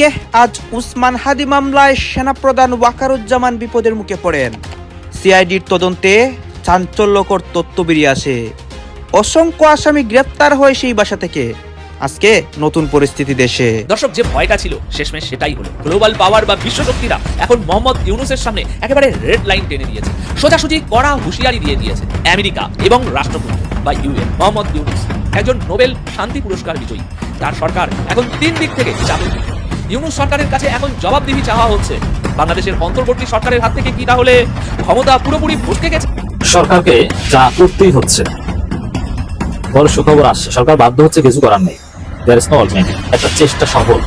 আজ উসমান হাদি মামলায় সেনাপ্রধান ওয়াকারুজ্জামান বিপদের মুখে পড়েন। সিআইডির তদন্তে চাঞ্চল্যকর তথ্য বেরিয়ে আসে। অসংখ্য আসামি গ্রেপ্তার হয় সেই বাসা থেকে। আজকে নতুন পরিস্থিতি দেশে। দর্শক, যে ভয়টা ছিল শেষমেশ সেটাই হলো। গ্লোবাল পাওয়ার বা বিশ্বশক্তিরা এখন মোহাম্মদ ইউনূসের সামনে একেবারে রেড লাইন টেনে দিয়েছে। সোজাসুজি কড়া হুঁশিয়ারি দিয়ে দিয়েছে আমেরিকা এবং রাষ্ট্রপতি বা ইউএন। মোহাম্মদ ইউনূস একজন নোবেল শান্তি পুরস্কার বিজয়ী। তার সরকার এখন 3 দিক থেকে চাপে। ইউনূস সরকারের কাছে এখন জবাবদিহি চাওয়া হচ্ছে। বাংলাদেশের অন্তর্বর্তী সরকারের হাত থেকে কি তাহলে ক্ষমতা পুরোপুরি ভটকে গেছে? সরকারকে যা করতেই হচ্ছে। বড় সুখবর আসছে, সরকার বাধ্য হচ্ছে, কিছু করার নেই। There is no alternative. একটা চেষ্টা সফল,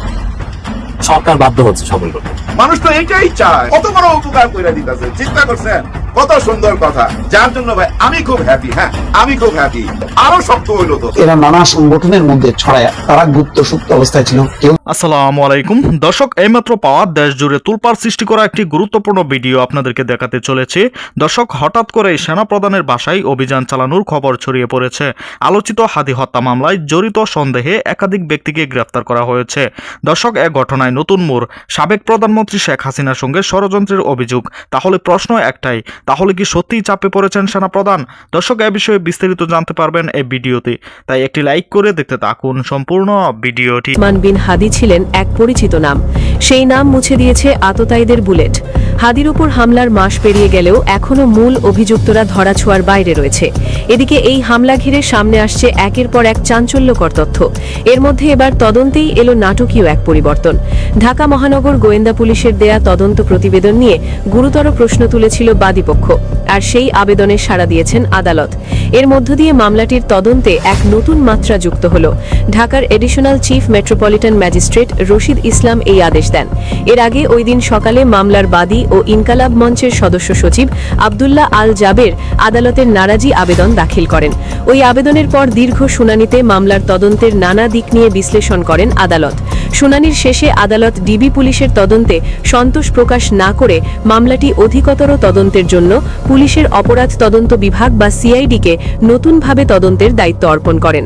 সরকার বাধ্য হচ্ছে সফল করতে। মানুষ তো এটাই চায়, কত বড় উপকার করে দিতেছে। চিন্তা করছেন কত সুন্দর কথা, যার জন্য ভাই আমি খুব হ্যাপি। হ্যাঁ, আমি খুব হ্যাপি। আরো শক্ত হইলো তো। এরা নানা সংগঠনের মধ্যে ছড়ায়, তারা গুপ্ত সুপ্ত অবস্থায় ছিল। কেউ আসসালামু আলাইকুম দর্শক, এইমাত্র পাওয়া দেশ জুড়ে তুলপাড় সৃষ্টি করা একটি গুরুত্বপূর্ণ ভিডিও আপনাদেরকে দেখাতে চলেছে। দর্শক, হঠাৎ করে সেনাপ্রধানের বাসায় অভিযান চালানোর খবর ছড়িয়ে পড়েছে। আলোচিত হাদি হত্যা মামলায় জড়িত সন্দেহে একাধিক ব্যক্তিকে গ্রেফতার করা হয়েছে। দর্শক, এক ঘটনায় নতুন মোড়। সাবেক প্রধানমন্ত্রী শেখ হাসিনার সঙ্গে ষড়যন্ত্রের অভিযোগ। তাহলে প্রশ্ন একটাই, তাহলে কি সত্যিই চাপে পড়েছেন সেনাপ্রধান? দর্শক, এ বিষয়ে বিস্তারিত জানতে পারবেন এই ভিডিওতে, তাই একটি লাইক করে দেখতে থাকুন সম্পূর্ণ ভিডিওটি। উসমান বিন হাদি ছিলেন এক পরিচিত নাম। সেই নাম মুছে দিয়েছে আততায়ীদের বুলেট। হাদির উপর হামলার মাস পেরিয়ে গেলেও এখনও মূল অভিযুক্তরা ধরাছোঁয়ার বাইরে রয়েছে। এদিকে এই হামলা ঘিরে সামনে আসছে একের পর এক চাঞ্চল্যকর তথ্য। এর মধ্যে এবার তদন্তেই এলো নাটকীয় এক পরিবর্তন। ঢাকা মহানগর গোয়েন্দা পুলিশের দেয়া তদন্ত প্রতিবেদন নিয়ে গুরুতর প্রশ্ন তুলেছিল বাদীপক্ষ, আর সেই আবেদনে সাড়া দিয়েছেন আদালত। এর মধ্য দিয়ে মামলাটির তদন্তে এক নতুন মাত্রা যুক্ত হল। ঢাকার additional chief metropolitan magistrate Rashid Islam এই আদেশ দেন। এর আগে ওই দিন সকালে মামলার বাদী ও ইনকালাব মঞ্চের সদস্য সচিব আব্দুল্লাহ আল জাবের আদালতের নারাজি আবেদন দাখিল করেন। ওই আবেদনের পর দীর্ঘ শুনানিতে মামলার তদন্তের নানা দিক নিয়ে বিশ্লেষণ করেন আদালত। শুনানির শেষে আদালত ডিবি পুলিশের তদন্তে সন্তোষ প্রকাশ না করে মামলাটি অধিকতর তদন্তের জন্য পুলিশের অপরাধ তদন্ত বিভাগ বা সিআইডিকে নতুনভাবে তদন্তের দায়িত্ব অর্পণ করেন।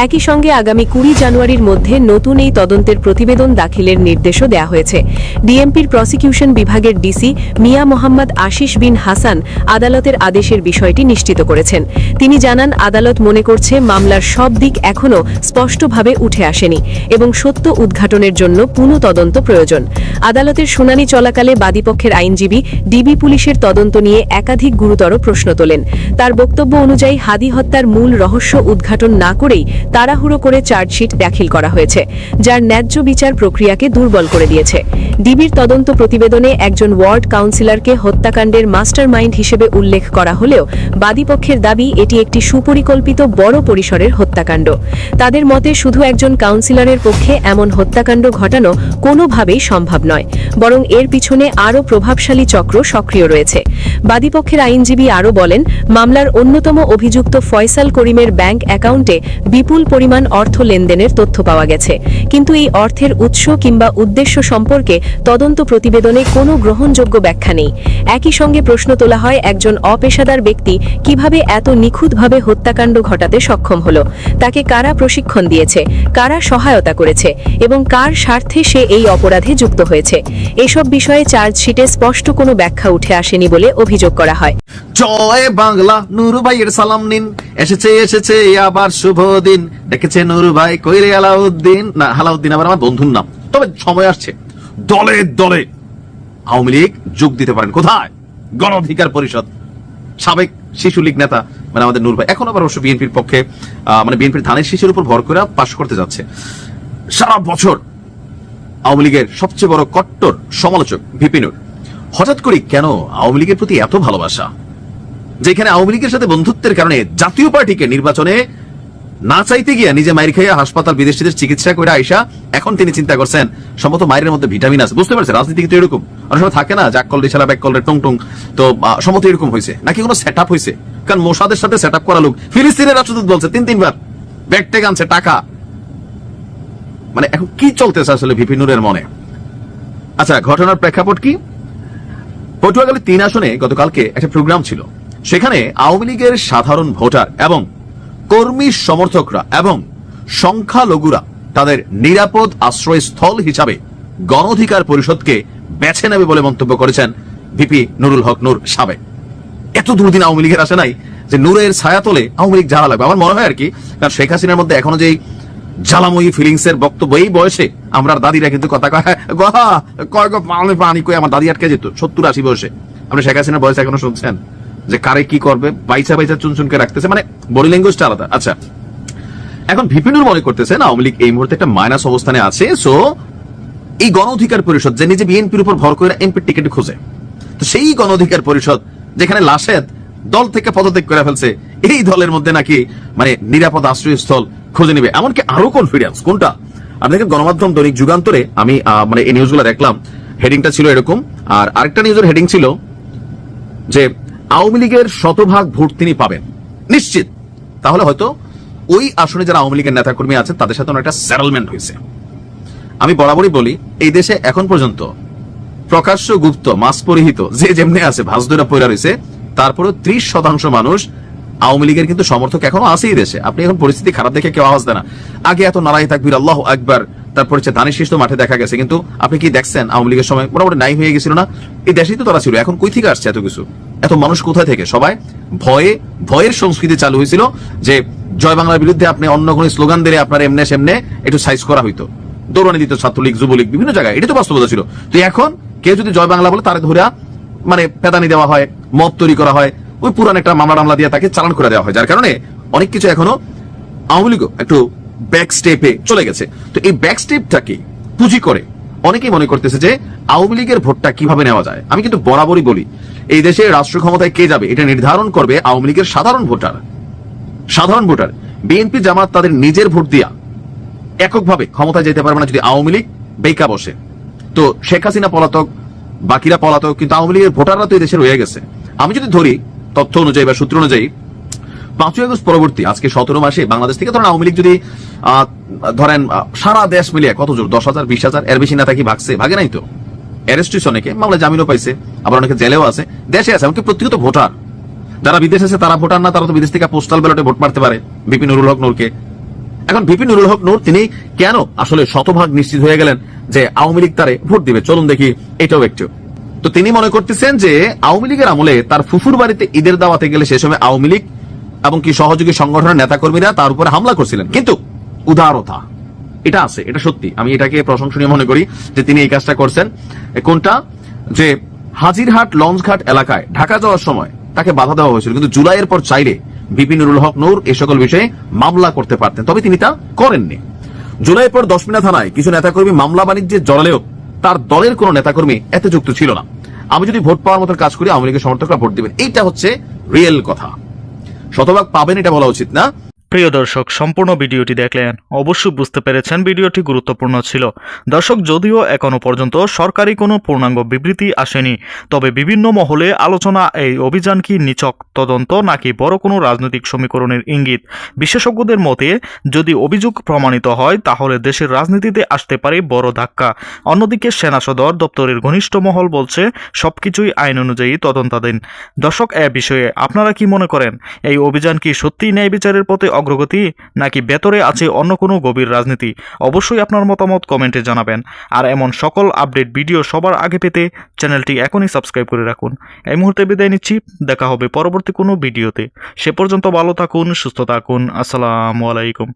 একই সঙ্গে আগামী 20 জানুয়ারির মধ্যে নতুন এই তদন্তের প্রতিবেদন দাখিলের নির্দেশও দেওয়া হয়েছে। ডিএমপির প্রসিকিউশন বিভাগের ডিসি মিয়া মোহাম্মদ আশিস বিন হাসান আদালতের আদেশের বিষয়টি নিশ্চিত করেছেন। তিনি জানান, আদালত মনে করছে মামলার সব দিক এখনও স্পষ্টভাবে উঠে আসেনি এবং সত্য উদ্ঘাটনের জন্য পুনঃ তদন্ত প্রয়োজন। আদালতের শুনানি চলাকালে বাদীপক্ষের আইনজীবী ডিবি পুলিশের তদন্ত নিয়ে একাধিক গুরুতর প্রশ্ন তোলেন। তার বক্তব্য অনুযায়ী হাদি হত্যার মূল রহস্য উদ্ঘাটন না করেই তাড়াহুড়ো করে চার্জশিট দাখিল করা হয়েছে, যার ন্যায্য বিচার প্রক্রিয়াকে দুর্বল করে দিয়েছে। ডিবির তদন্ত প্রতিবেদনে একজন ওয়ার্ড কাউন্সিলরকে হত্যাকাণ্ডের মাস্টারমাইন্ড হিসেবে উল্লেখ করা হলেও বাদীপক্ষের দাবি এটি একটি সুপরিকল্পিত বড় পরিসরের হত্যাকাণ্ড। তাদের মতে শুধু একজন কাউন্সিলরের পক্ষে এমন হত্যাকাণ্ড ঘটানো কোনোভাবেই সম্ভব নয়, বরং এর পিছনে আরও প্রভাবশালী চক্র সক্রিয় রয়েছে। বাদীপক্ষের আইনজীবী আরও বলেন, মামলার অন্যতম অভিযুক্ত ফয়সাল করিমের ব্যাংক অ্যাকাউন্টে বিপুল পরিমাণ অর্থ লেনদেনের তথ্য পাওয়া গেছে, কিন্তু এই অর্থের উৎস কিংবা উদ্দেশ্য সম্পর্কে তদন্ত প্রতিবেদনে কোনো গ্রহণযোগ্য ব্যাখ্যা নেই। একই সঙ্গে প্রশ্ন তোলা হয়, একজন অপেশাদার ব্যক্তি কিভাবে এত নিখুঁতভাবে হত্যাকাণ্ড ঘটাতে সক্ষম হলো? তাকে কারা প্রশিক্ষণ দিয়েছে, কারা সহায়তা করেছে এবং কার স্বার্থে সে এই অপরাধে যুক্ত হয়েছে? এসব বিষয়ে চার্জশিটে স্পষ্ট কোনো ব্যাখ্যা উঠে আসেনি বলে অভিযোগ করা হয়। জয় বাংলা, নুরু ভাইয়ের সালাম নিন। এসেছে আবার শুভ দিন। ডেকেছে নুরু ভাই, কইরে আলাউদ্দিন না হালাউদ্দিন আবার আমার বন্ধুর নাম। তবে সময় আসছে, দলে দলে আওয়ামী লীগ যোগ দিতে পারেন। কোথায়? গণ অধিকার পরিষদ। সাবেক শিশু লীগ নেতা মানে আমাদের নূর ভাই এখন আবার অবশ্য বিএনপির পক্ষে, মানে বিএনপির ধানের শীষের উপর ভর করে পাশ করতে যাচ্ছে। সারা বছর আওয়ামী লীগের সবচেয়ে বড় কট্টর সমালোচক ভিপি নূর। হঠাৎ করে কেন আওয়ামী লীগের প্রতি এত ভালোবাসা? যেখানে আওয়ামী লীগের সাথে বন্ধুত্বের কারণে জাতীয় পার্টিকে নির্বাচনে না চাইতে গিয়া নিজে মাইর খাইয়া হাসপাতাল বিদেশিদের চিকিৎসা করে আইসা এখন তিনি চিন্তা করছেন সম্ভবত মায়ের মধ্যে ভিটামিন আছে। বুঝতে পারছেন, রাজনীতি কিন্তু এরকম অনেক সময় থাকে না, জাক কল রেছালা ব্যাক কল রে টং টং। তো সম্ভবত এরকম হয়েছে, নাকি কোনো সেট আপ হয়েছে? কারণ মোসাদের সাথে সেট আপ করা লোক ফিলিস্তিনের রাষ্ট্রদূত বলছে 3-3 বার ব্যাগ ট্যাগ আনছে টাকা। মানে এখন কি চলতেছে আসলে ভিপি নূরের মনে? আচ্ছা, ঘটনার প্রেক্ষাপট কি? পটুয়াখালী 3 আসনে গতকালকে একটা প্রোগ্রাম ছিল। সেখানে আওয়ামী লীগের সাধারণ ভোটার এবং কর্মী সমর্থকরা এবং সংখ্যালঘুরা তাদের নিরাপদ আশ্রয়স্থল হিসাবে গণ অধিকার পরিষদকে বেছে নেবে বলে মন্তব্য করেছেন ভিপি নুরুল হক নূর সাবেক। এত দুর্দিন আওয়ামী লীগের আসে নাই যে নূরের ছায়া তোলে আওয়ামী লীগ জ্বালা লাগবে। আমার মনে হয় আর কি, কারণ শেখ হাসিনার মধ্যে এখনো যে জ্বালাময়ী ফিলিংস এর বক্তব্য, এই বয়সে আমরা দাদিরা কিন্তু কথা কয় পানি কই আমার দাদি আটকে যেত 70-80 বয়সে। আপনি শেখ হাসিনার বয়স এখনো শুনছেন যে কারে কি করবে, বাইচা বাইচা চুনচুনকে রাখতেছে, মানে বডি ল্যাঙ্গুয়েজটা আলাদা। আচ্ছা, এখন ভিপিনুর মনে করতেছেন আওয়ামী লীগ এই মুহূর্তে একটা মাইনাস অবস্থানে আছে। সো এই গণ অধিকার পরিষদ যে নিজে বিএনপির উপর ভর করে এমপির টিকিট খুঁজে, তো সেই গণ অধিকার পরিষদ যেখানে লাশেদ দল থেকে পদত্যাগ করে ফেলছে, এই দলের মধ্যে নাকি মানে নিরাপদ আশ্রয়স্থল খুঁজে নেবে, এমনকি আরো কনফিডেন্স। কোনটা? আপনি দেখেন গণমাধ্যম দৈনিক যুগান্তরে আমি মানে এই নিউজগুলো দেখলাম, হেডিংটা ছিল এরকম, আর আরেকটা নিউজের হেডিং ছিল যে আওয়ামী লীগের 100% ভোট তিনি পাবেন নিশ্চিত। তাহলে হয়তো ওই আসনে যারা আওয়ামী লীগের নেতাকর্মী আছেন তাদের সাথে একটা সেটেলমেন্ট হয়েছে। আমি বরাবরই বলি, এই দেশে এখন পর্যন্ত প্রকাশ্য গুপ্ত মাস পরিহিত যে যেমনি আছে ভাঁজ ধরে পয়রা রয়েছে, তারপরে 30% মানুষ আওয়ামী লীগের কিন্তু সমর্থক এখনো আছে এই দেশে। আপনি এখন পরিস্থিতি খারাপ দেখে কেউ আওয়াজ দেয় না। আগে এত নারাই তাকবীর আল্লাহু আকবার, তারপর হচ্ছে দানিশ শীষ তো মাঠে দেখা গেছে, কিন্তু আপনি কি দেখছেন আওয়ামী লীগের সময় মোটামুটি নাই হয়ে গেছিল না? এই দেশেই তো তারা ছিল। এখন কই থেকে আসছে এত কিছু? এত মানুষ কোথায় থেকে? সবাই ভয়ের সংস্কৃতি চালু হয়েছিল যে জয় বাংলার বিরুদ্ধে আপনি অন্য কোন স্লোগান দিলে আপনার এমনে সেমনে একটু সাইজ করা হইতো, দৌড়ানি দিত ছাত্রলীগ যুবলীগ বিভিন্ন জায়গায়। এটা তো বাস্তবতা ছিল। তো এখন কেউ যদি জয় বাংলা বলে তারে ধরে মানে পেদানি দেওয়া হয়, মত তৈরি করা হয়, ওই পুরান একটা মামলা টামলা দিয়ে তাকে চালান করে দেওয়া হয়, যার কারণে অনেক কিছু এখনো আওয়ামী লীগ একটু ব্যাক স্টেপে চলে গেছে। তো এই ব্যাক স্টেপটাকে পুঁজি করে অনেকেই মনে করতেছে যে আওয়ামী লীগের ভোটটা কিভাবে নেওয়া যায়। আমি কিন্তু বরাবরই বলি, এই দেশে রাষ্ট্র ক্ষমতায় কে যাবে এটা নির্ধারণ করবে আওয়ামী লীগের সাধারণ ভোটার। বিএনপি জামাত তাদের নিজের ভোট দিয়া এককভাবে ক্ষমতায় যেতে পারবে না যদি আওয়ামী লীগ বেকা বসে। তো শেখ হাসিনা পলাতক, বাকিরা পলাতক, কিন্তু আওয়ামী লীগের ভোটাররা তো এই দেশে রয়ে গেছে। আমি যদি ধরি তথ্য অনুযায়ী বা সূত্র অনুযায়ী 5ই আগস্ট পরবর্তী আজকে 17 মাসে বাংলাদেশ থেকে ধরেন আওয়ামী লীগ যদি ধরেন সারা দেশ মিলিয়ে কত জোর 10,000 20,000 এর বেশি নেতা কি ভাগে নাই তো? অ্যারেস্ট হয়েছে অনেকে, মামলা জামিনও পাইছে, আবার অনেকে জেলেও আছে, দেশে আছে। এমনকি প্রত্যেকত ভোটার যারা বিদেশে আছে তারা ভোটার না, তারা তো বিদেশ থেকে পোস্টাল ব্যালটে ভোট মারতে পারে ভিপি নুরুল হক নূরকে। এখন ভিপি নুরুল হক নূর তিনি কেন আসলে 100% নিশ্চিত হয়ে গেলেন যে আওয়ামী লীগ তারে ভোট দিবে? চলুন দেখি এটাও একটু। তো তিনি মনে করতেছেন যে আওয়ামী লীগের আমলে তার ফুফুর বাড়িতে ঈদের দাওয়াতে গেলে সে সময় আওয়ামী লীগ এবং কি সহযোগী সংগঠনের নেতাকর্মীরা তার উপরে হামলা করছিলেন, কিন্তু উদারতা এটা আছে, এটা সত্যি। আমি এটাকে প্রশংসনীয় মনে করি যে তিনি এই কাজটা করছেন। কোনটা? যে হাজিরহাট লঞ্চঘাট এলাকায় ঢাকা যাওয়ার সময় তাকে বাধা দেওয়া হয়েছিল, কিন্তু জুলাইয়ের পর চাইলে ভিপি নুরুল হক নূর এই সকল বিষয়ে মামলা করতে পারতেন, তবে তিনি তা করেননি। জুলাইয়ের পর 10 মিনা থানায় কিছু নেতাকর্মী মামলা বাণিজ্যে জড়ালেও তার দলের কোন নেতাকর্মী এতে যুক্ত ছিল না। আমি যদি ভোট পাওয়ার মতো কাজ করি আওয়ামী লীগের সমর্থকরা ভোট দিবেন, এইটা হচ্ছে রিয়েল কথা। 100% পাবেন এটা বলা উচিত না। প্রিয় দর্শক, সম্পূর্ণ ভিডিওটি দেখলেন, অবশ্যই বুঝতে পেরেছেন ভিডিওটি গুরুত্বপূর্ণ ছিল। দর্শক, যদিও এখনো পর্যন্ত সরকারি কোনো পূর্ণাঙ্গ বিবৃতি আসেনি, তবে বিভিন্ন মহলে আলোচনা এই অভিযান কি নিছক তদন্ত নাকি বড় কোনো রাজনৈতিক সমীকরণের ইঙ্গিত। বিশেষজ্ঞদের মতে যদি অভিযোগ প্রমাণিত হয় তাহলে দেশের রাজনীতিতে আসতে পারে বড় ধাক্কা। অন্যদিকে সেনা সদর দপ্তরের ঘনিষ্ঠ মহল বলছে সবকিছুই আইন অনুযায়ী তদন্তাধীন। দর্শক, এ বিষয়ে আপনারা কি মনে করেন? এই অভিযান কি সত্যিই ন্যায় বিচারের পথে অগ্রগতি নাকি ভেতরে আছে অন্য কোনো গভীর রাজনীতি? অবশ্যই আপনার মতামত কমেন্টে জানাবেন। আর এমন সকল আপডেট ভিডিও সবার আগে পেতে চ্যানেলটি এখনই সাবস্ক্রাইব করে রাখুন। এই মুহূর্তে বিদায় নিচ্ছি, দেখা হবে পরবর্তী কোনো ভিডিওতে। সে পর্যন্ত ভালো থাকুন, সুস্থ থাকুন। আসসালামু আলাইকুম।